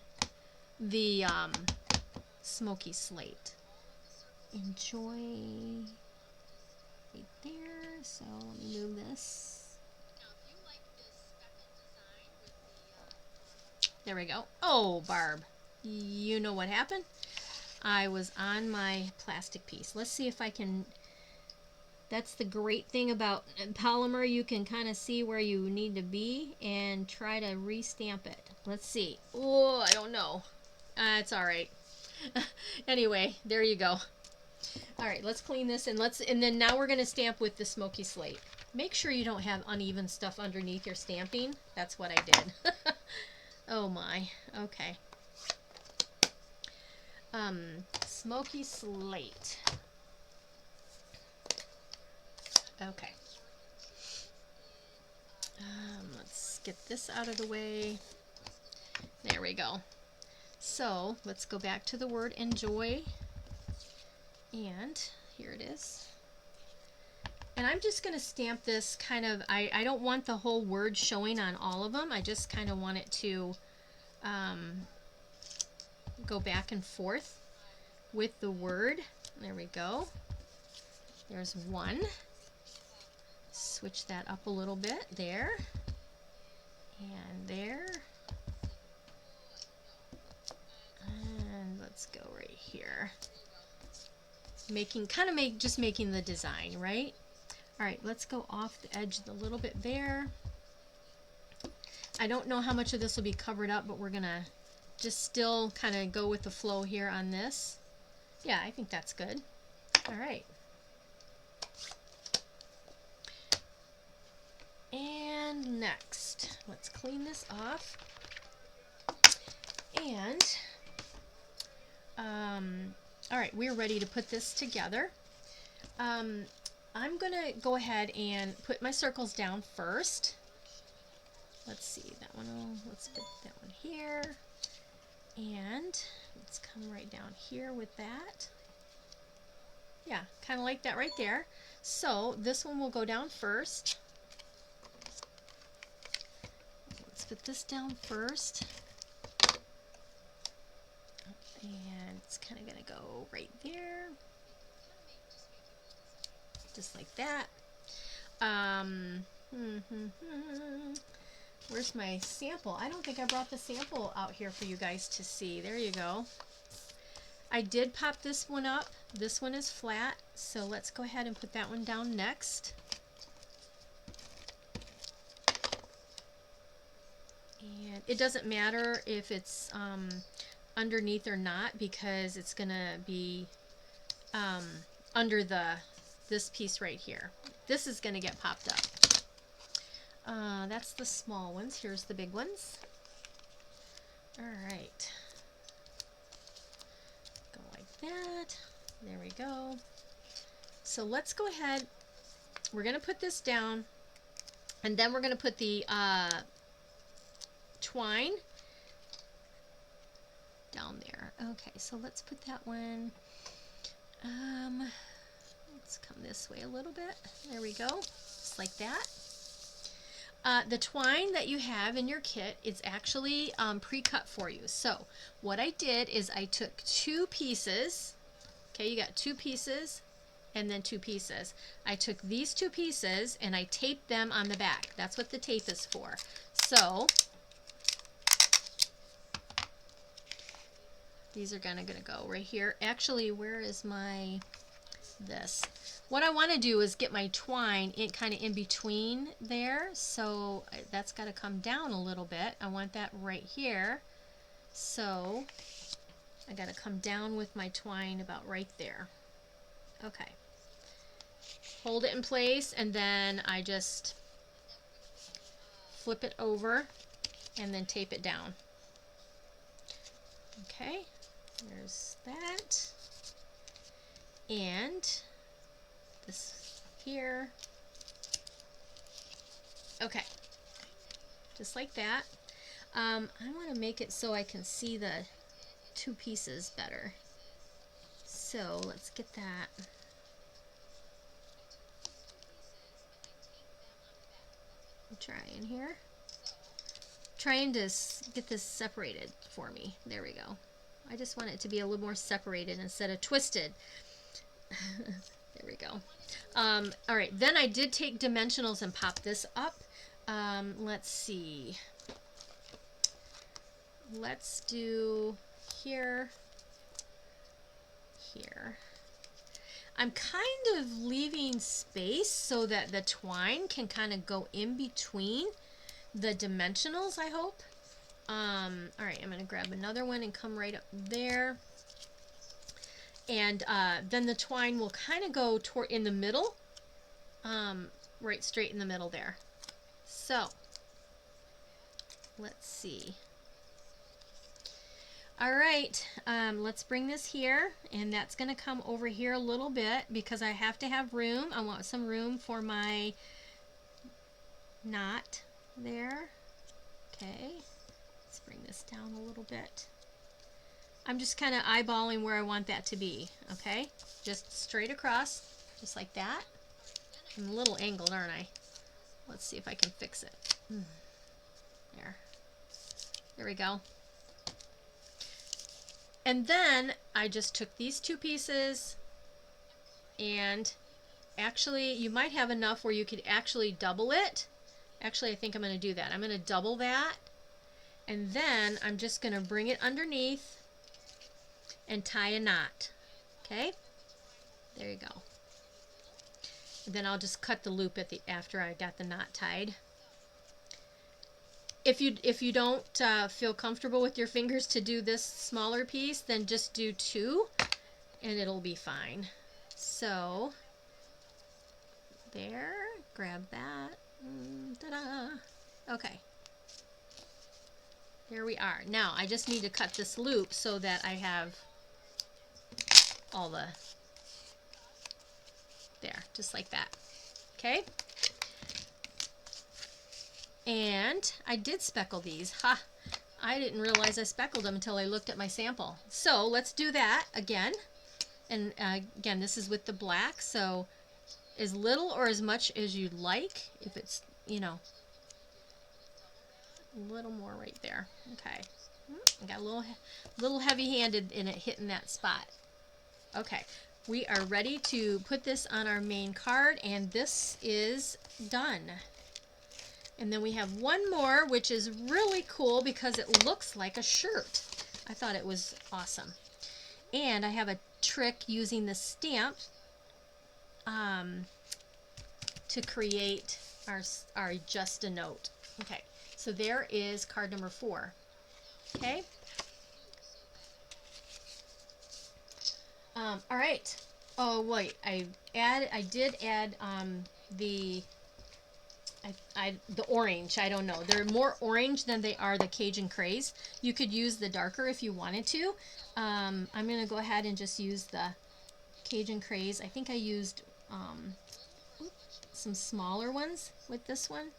the smoky slate. Enjoy right there. So let me move this. There we go. Oh, Barb, you know what happened? I was on my plastic piece. Let's see if I can... That's the great thing about polymer. You can kind of see where you need to be and try to re-stamp it. Let's see. Oh, I don't know. It's all right. Anyway, there you go. All right, let's clean this and then now we're going to stamp with the smoky slate. Make sure you don't have uneven stuff underneath your stamping. That's what I did. Oh my. Okay. Smoky slate. Okay. Let's get this out of the way. There we go. So let's go back to the word enjoy. And here it is. And I'm just going to stamp this kind of, I don't want the whole word showing on all of them. I just kind of want it to go back and forth with the word. There we go. There's one. Switch that up a little bit. There. And there. And let's go right here. Just making the design, right? All right, let's go off the edge a little bit there. I don't know how much of this will be covered up, but we're gonna just still kind of go with the flow here on this. Yeah, I think that's good. All right. And next, let's clean this off. And, all right, we're ready to put this together. I'm gonna go ahead and put my circles down first. Let's see, that one, let's put that one here. And let's come right down here with that. Yeah, kind of like that right there. So this one will go down first. Let's put this down first. And it's kind of going to go right there. Just like that. Where's my sample? I don't think I brought the sample out here for you guys to see. There you go. I did pop this one up. This one is flat, so let's go ahead and put that one down next. And it doesn't matter if it's underneath or not, because it's gonna be under this piece right here. This is gonna get popped up. That's the small ones. Here's the big ones. All right. Go like that. There we go. So let's go ahead. We're going to put this down, and then we're going to put the twine down there. Okay, so let's put that one. Let's come this way a little bit. There we go. Just like that. The twine that you have in your kit is actually pre-cut for you. So what I did is I took 2 pieces. Okay, you got 2 pieces and then 2 pieces. I took these 2 pieces and I taped them on the back. That's what the tape is for. So these are gonna go right here. Actually, where is my this? What I want to do is get my twine in kind of in between there. So that's got to come down a little bit. I want that right here. So I got to come down with my twine about right there. Okay. Hold it in place and then I just flip it over and then tape it down. Okay. There's that. And this here. Okay, just like that. I want to make it so I can see the 2 pieces better. So let's get that. I'm trying here. Trying to get this separated for me. There we go. I just want it to be a little more separated instead of twisted. There we go. All right, then I did take dimensionals and pop this up. Let's see. Let's do here, here. I'm kind of leaving space so that the twine can kind of go in between the dimensionals, I hope. All right, I'm going to grab another one and come right up there. And then the twine will kind of go toward in the middle, right straight in the middle there. So let's see. All right, let's bring this here, and that's going to come over here a little bit because I have to have room. I want some room for my knot there. Okay, let's bring this down a little bit. I'm just kind of eyeballing where I want that to be, okay? Just straight across, just like that. I'm a little angled, aren't I? Let's see if I can fix it. There. There we go. And then I just took these 2 pieces, and actually you might have enough where you could actually double it. Actually, I think I'm going to do that. I'm going to double that, and then I'm just going to bring it underneath and tie a knot. Okay, there you go. And then I'll just cut the loop at the after I got the knot tied. If you don't feel comfortable with your fingers to do this smaller piece, then just do 2 and it'll be fine. So there, grab that. Ta-da. Okay, there we are. Now I just need to cut this loop so that I have all the, there, just like that. Okay, and I did speckle these. Ha! I didn't realize I speckled them until I looked at my sample. So let's do that again. And again, this is with the black, so as little or as much as you'd like. If it's, you know, a little more right there. Okay, I got a little heavy-handed in it hitting that spot. Okay, we are ready to put this on our main card, and this is done. And then we have one more, which is really cool because it looks like a shirt. I thought it was awesome. And I have a trick using the stamp to create our just a note. Okay, so there is card number 4. Okay. All right. Oh wait, I did add the orange. I don't know. They're more orange than they are the Cajun Craze. You could use the darker if you wanted to. I'm gonna go ahead and just use the Cajun Craze. I think I used some smaller ones with this one.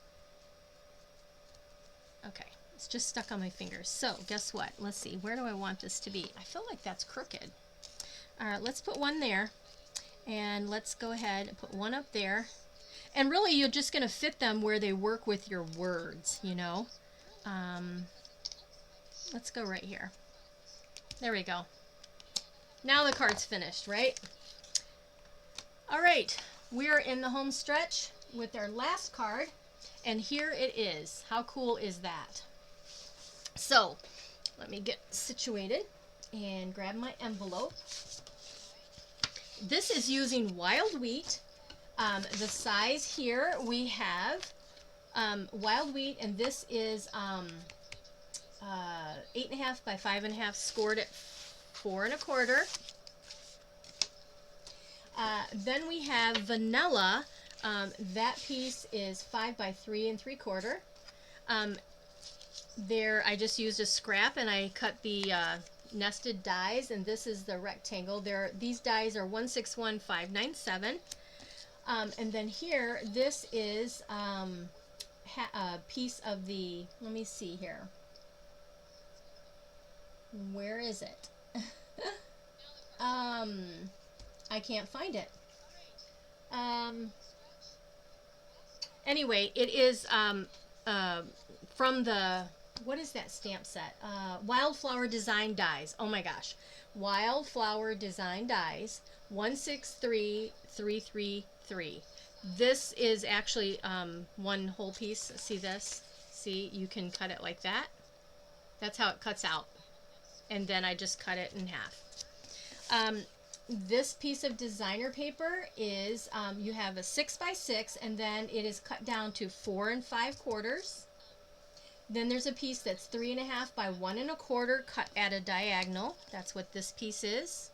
Okay, it's just stuck on my fingers. So guess what? Let's see. Where do I want this to be? I feel like that's crooked. All right, let's put one there, and let's go ahead and put one up there. And really, you're just going to fit them where they work with your words, you know. Let's go right here. There we go. Now the card's finished, right? All right, we are in the home stretch with our last card, and here it is. How cool is that? So, let me get situated and grab my envelope. This is using wild wheat. The size here we have wild wheat, and this is 8.5 by 5.5, scored at 4 1/4. Then we have vanilla. That piece is 5 by 3 3/4. There, I just used a scrap and I cut the nested dies, and this is the rectangle. These dies are 161597. And then here, this is a piece of the. Let me see here. Where is it? I can't find it. Anyway, it is from the, what is that stamp set? Wildflower Design Dies. Oh my gosh. Wildflower Design Dies, 163333. This is actually one whole piece. See this? See, you can cut it like that. That's how it cuts out. And then I just cut it in half. This piece of designer paper is, you have a 6 by 6, and then it is cut down to 4 5/4. Then there's a piece that's 3.5 by 1 1/4, cut at a diagonal. That's what this piece is.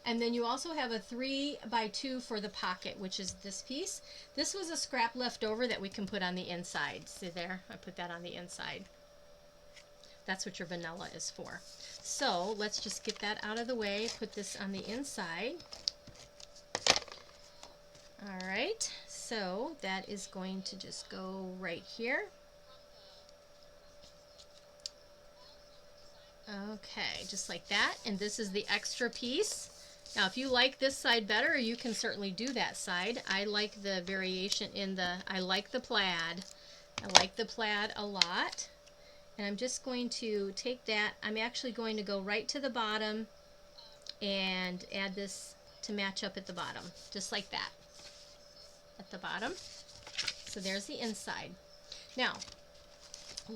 And then you also have a 3 by 2 for the pocket, which is this piece. This was a scrap left over that we can put on the inside. See there? I put that on the inside. That's what your vanilla is for. So let's just get that out of the way. Put this on the inside. All right. So that is going to just go right here. Okay, just like that. And this is the extra piece. Now, if you like this side better, you can certainly do that side. I like the variation in I like the plaid. I like the plaid a lot. And I'm just going to take that. I'm actually going to go right to the bottom and add this to match up at the bottom, just like that, at the bottom. So there's the inside. Now,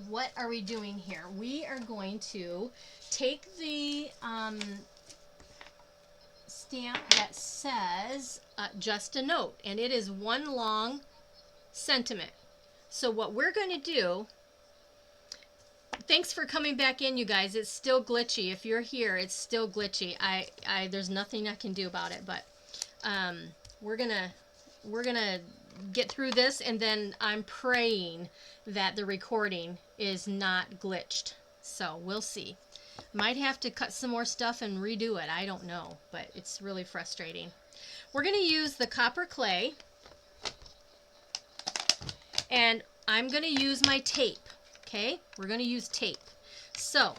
what are we doing here? We are going to take the stamp that says just a note, and it is one long sentiment. So what we're going to do, thanks for coming back in, you guys. It's still glitchy. If you're here, it's still glitchy. There's nothing I can do about it, but we're gonna get through this, and then I'm praying that the recording is not glitched. So we'll see. Might have to cut some more stuff and redo it. I don't know, but it's really frustrating. We're going to use the copper clay, and I'm going to use my tape. Okay, we're going to use tape. So,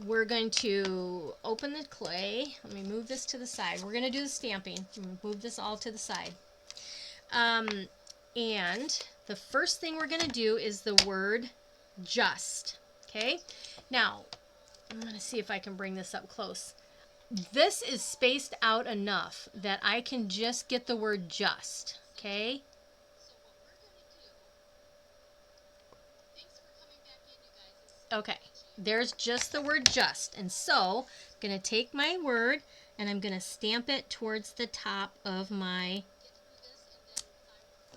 we're going to open the clay. Let me move this to the side. We're going to do the stamping. Move this all to the side. And the first thing we're going to do is the word just. Okay, now I'm going to see if I can bring this up close. This is spaced out enough that I can just get the word just. Okay. Okay, there's just the word just. And so I'm going to take my word and I'm going to stamp it towards the top of my,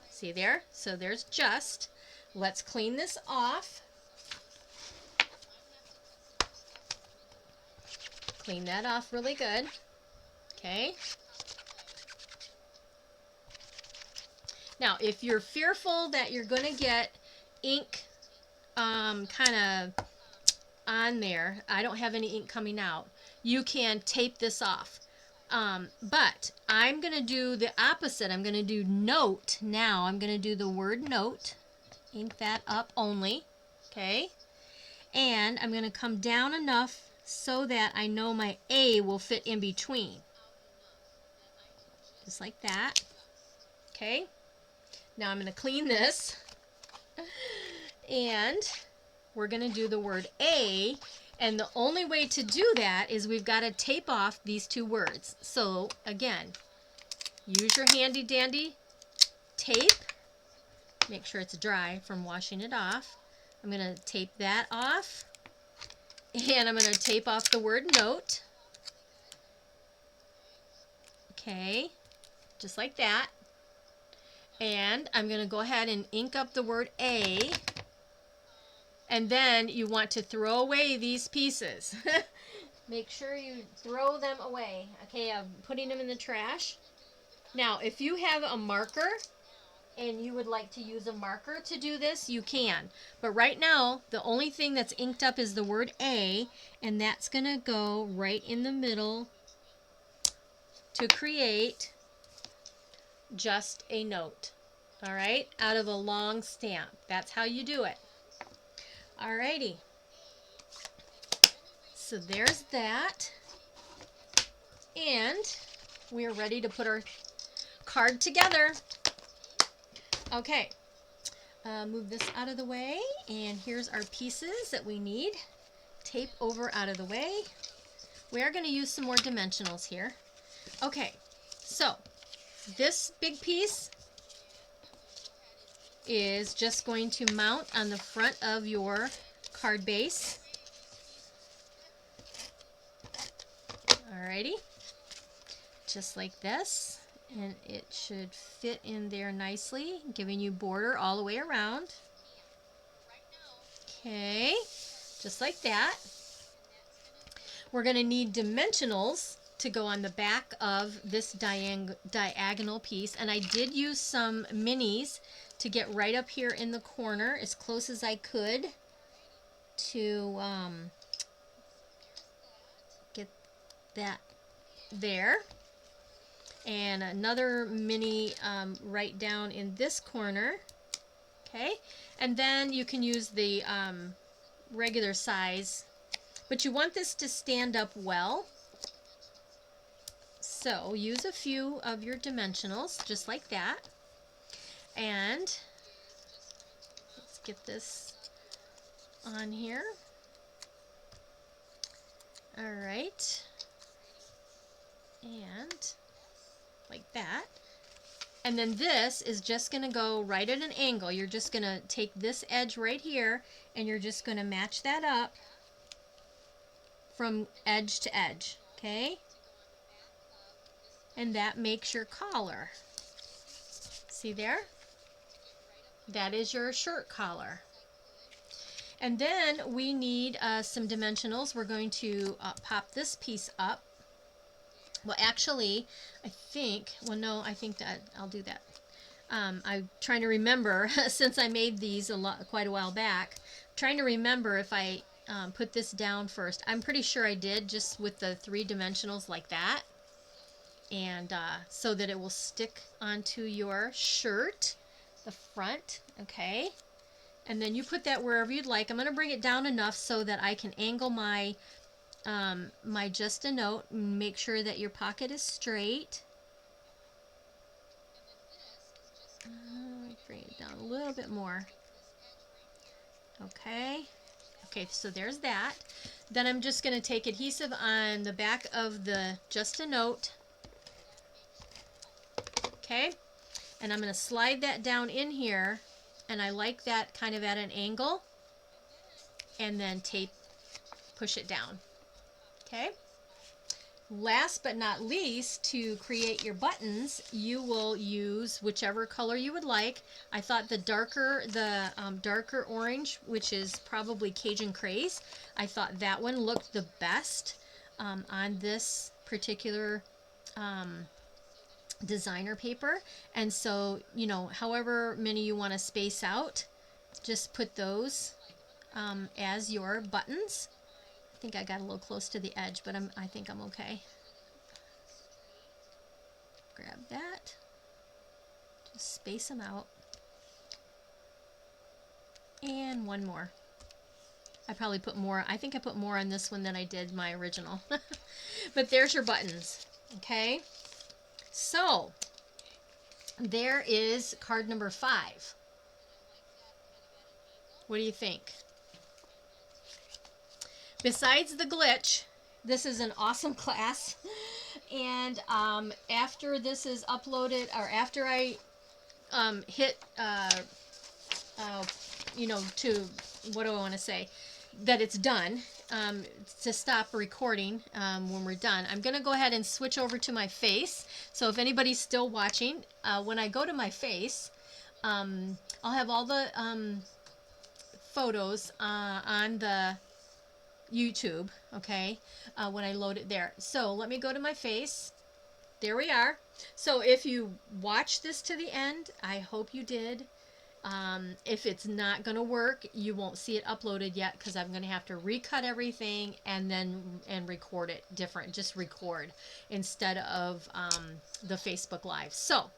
see there? So there's just. Let's clean this off. Clean that off really good. Okay. Now, if you're fearful that you're going to get ink kind of on there, I don't have any ink coming out, you can tape this off. But I'm going to do the opposite. I'm going to do note now. I'm going to do the word note. Ink that up only. Okay. And I'm going to come down enough so that I know my A will fit in between. Just like that. Okay, now I'm going to clean this, and we're going to do the word A, and the only way to do that is we've got to tape off these two words. So again, use your handy dandy tape. Make sure it's dry from washing it off. I'm going to tape that off, and I'm going to tape off the word note. Okay, just like that. And I'm going to go ahead and ink up the word A. And then you want to throw away these pieces. Make sure you throw them away. Okay, I'm putting them in the trash. Now, if you have a marker and you would like to use a marker to do this, you can. But right now, the only thing that's inked up is the word A, and that's going to go right in the middle to create just a note. All right, out of a long stamp. That's how you do it. Alrighty. So there's that. And we are ready to put our card together. Okay. Move this out of the way. And here's our pieces that we need. Tape over out of the way. We are going to use some more dimensionals here. Okay. So this big piece is just going to mount on the front of your card base. Alrighty, just like this, and it should fit in there nicely, giving you border all the way around. Okay, just like that. We're going to need dimensionals to go on the back of this diagonal piece, and I did use some minis to get right up here in the corner as close as I could to get that there, and another mini right down in this corner. Okay, and then you can use the regular size, but you want this to stand up well, so use a few of your dimensionals just like that. And let's get this on here. All right. And like that. And then this is just going to go right at an angle. You're just going to take this edge right here, and you're just going to match that up from edge to edge. Okay? And that makes your collar. See there? That is your shirt collar. And then we need some dimensionals. We're going to pop this piece up. Well, actually, I think that I'll do that. I'm trying to remember, since I made these quite a while back, trying to remember if I put this down first. I'm pretty sure I did, just with the 3 dimensionals like that. And so that it will stick onto your shirt. The front, okay, and then you put that wherever you'd like. I'm going to bring it down enough so that I can angle my my just a note, and make sure that your pocket is straight. Bring it down a little bit more. Okay, so there's that. Then I'm just going to take adhesive on the back of the just a note. Okay. And I'm going to slide that down in here, and I like that kind of at an angle, and then push it down. Okay. Last but not least, to create your buttons, you will use whichever color you would like. I thought the darker orange, which is probably Cajun Craze, I thought that one looked the best on this particular designer paper. And so, you know, however many you want to space out, just put those as your buttons. I think I got a little close to the edge, but I think I'm okay. Grab that, just space them out, and one more. I probably put more. I think I put more on this one than I did my original. But there's your buttons. Okay, so There is card number 5. What do you think? Besides the glitch, this is an awesome class. And after this is uploaded, or after I hit, to, what do I want to say? That it's done, to stop recording when we're done, I'm going to go ahead and switch over to my face. So if anybody's still watching, when I go to my face, I'll have all the photos on the YouTube, okay, when I load it there. So let me go to my face. There we are. So if you watch this to the end, I hope you did. If it's not going to work, you won't see it uploaded yet because I'm going to have to recut everything and record it different. Just record instead of the Facebook Live. So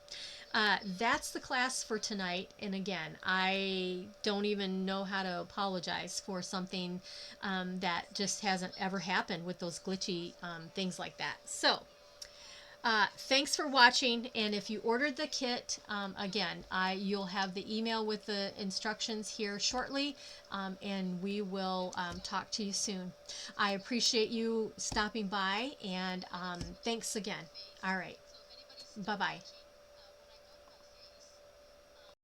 that's the class for tonight. And again, I don't even know how to apologize for something that just hasn't ever happened with those glitchy things like that. So thanks for watching, and if you ordered the kit, again, you'll have the email with the instructions here shortly, and we will talk to you soon. I appreciate you stopping by, and thanks again. All right. Bye-bye.